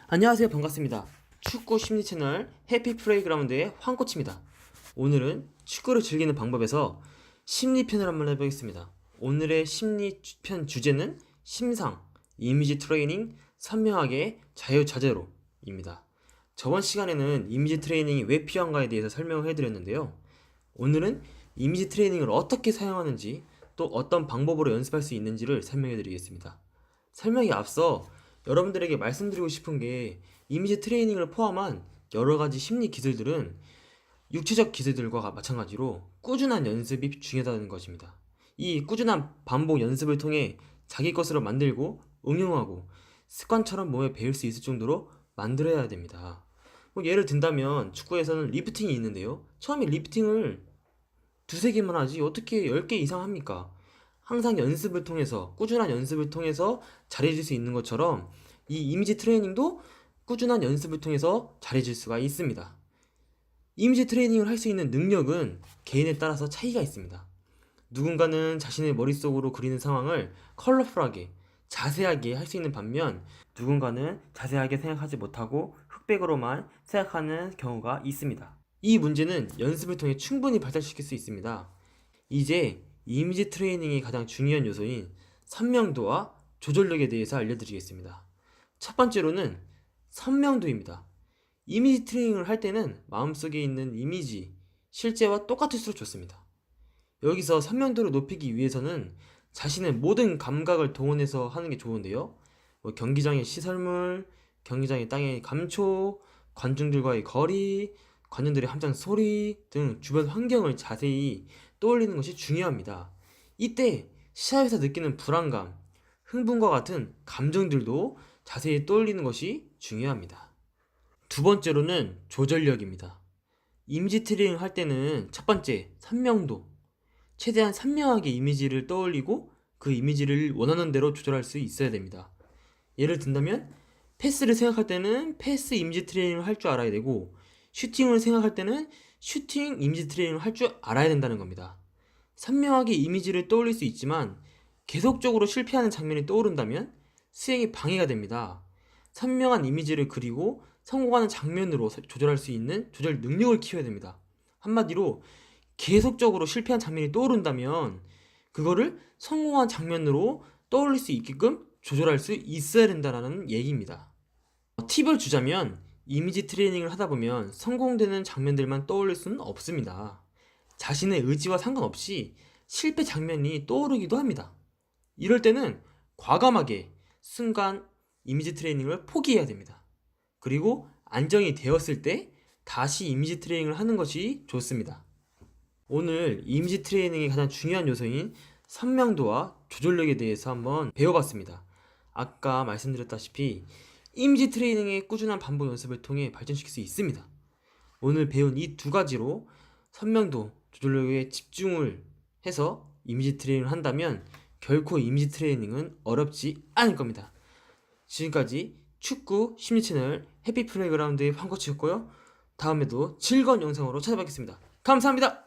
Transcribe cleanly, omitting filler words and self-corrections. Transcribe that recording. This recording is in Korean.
안녕하세요. 반갑습니다. 축구 심리 채널 해피 플레이그라운드의 황코치입니다. 오늘은 축구를 즐기는 방법에서 심리편을 한번 해보겠습니다. 오늘의 심리편 주제는 심상, 이미지 트레이닝, 선명하게 자유자재로입니다. 저번 시간에는 이미지 트레이닝이 왜 필요한가에 대해서 설명을 해드렸는데요. 오늘은 이미지 트레이닝을 어떻게 사용하는지 또 어떤 방법으로 연습할 수 있는지를 설명해드리겠습니다. 설명에 앞서 여러분들에게 말씀드리고 싶은 게 이미지 트레이닝을 포함한 여러가지 심리 기술들은 육체적 기술들과 마찬가지로 꾸준한 연습이 중요하다는 것입니다. 이 꾸준한 반복 연습을 통해 자기 것으로 만들고 응용하고 습관처럼 몸에 배울 수 있을 정도로 만들어야 됩니다. 예를 든다면 축구에서는 리프팅이 있는데요. 처음에 리프팅을 두세 개만 하지 어떻게 10개 이상 합니까? 항상 연습을 통해서 꾸준한 연습을 통해서 잘해질 수 있는 것처럼 이 이미지 트레이닝도 꾸준한 연습을 통해서 잘해질 수가 있습니다. 이미지 트레이닝을 할 수 있는 능력은 개인에 따라서 차이가 있습니다. 누군가는 자신의 머릿속으로 그리는 상황을 컬러풀하게 자세하게 할 수 있는 반면 누군가는 자세하게 생각하지 못하고 흑백으로만 생각하는 경우가 있습니다. 이 문제는 연습을 통해 충분히 발달시킬 수 있습니다. 이제 이미지 트레이닝의 가장 중요한 요소인 선명도와 조절력에 대해서 알려드리겠습니다. 첫 번째로는 선명도입니다. 이미지 트레이닝을 할 때는 마음속에 있는 이미지, 실제와 똑같을수록 좋습니다. 여기서 선명도를 높이기 위해서는 자신의 모든 감각을 동원해서 하는 게 좋은데요. 경기장의 시설물, 경기장의 땅의 감초, 관중들과의 거리, 관중들의 함성 소리 등 주변 환경을 자세히 떠올리는 것이 중요합니다. 이때 시합에서 느끼는 불안감, 흥분과 같은 감정들도 자세히 떠올리는 것이 중요합니다. 두 번째로는 조절력입니다. 이미지 트레이닝 할 때는 첫 번째, 선명도. 최대한 선명하게 이미지를 떠올리고 그 이미지를 원하는 대로 조절할 수 있어야 됩니다. 예를 든다면 패스를 생각할 때는 패스 이미지 트레이닝을 할 줄 알아야 되고 슈팅을 생각할 때는 슈팅 이미지 트레이닝을 할 줄 알아야 된다는 겁니다. 선명하게 이미지를 떠올릴 수 있지만 계속적으로 실패하는 장면이 떠오른다면 수행이 방해가 됩니다. 선명한 이미지를 그리고 성공하는 장면으로 조절할 수 있는 조절 능력을 키워야 됩니다. 한마디로 계속적으로 실패한 장면이 떠오른다면 그거를 성공한 장면으로 떠올릴 수 있게끔 조절할 수 있어야 된다는 얘기입니다. 팁을 주자면 이미지 트레이닝을 하다 보면 성공되는 장면들만 떠올릴 수는 없습니다. 자신의 의지와 상관없이 실패 장면이 떠오르기도 합니다. 이럴 때는 과감하게 순간 이미지 트레이닝을 포기해야 됩니다. 그리고 안정이 되었을 때 다시 이미지 트레이닝을 하는 것이 좋습니다. 오늘 이미지 트레이닝의 가장 중요한 요소인 선명도와 조절력에 대해서 한번 배워봤습니다. 아까 말씀드렸다시피 이미지 트레이닝의 꾸준한 반복 연습을 통해 발전시킬 수 있습니다. 오늘 배운 이 두 가지로 선명도, 조절력에 집중을 해서 이미지 트레이닝을 한다면 결코 이미지 트레이닝은 어렵지 않을 겁니다. 지금까지 축구 심리 채널 해피 플레이그라운드의 황코치였고요. 다음에도 즐거운 영상으로 찾아뵙겠습니다. 감사합니다.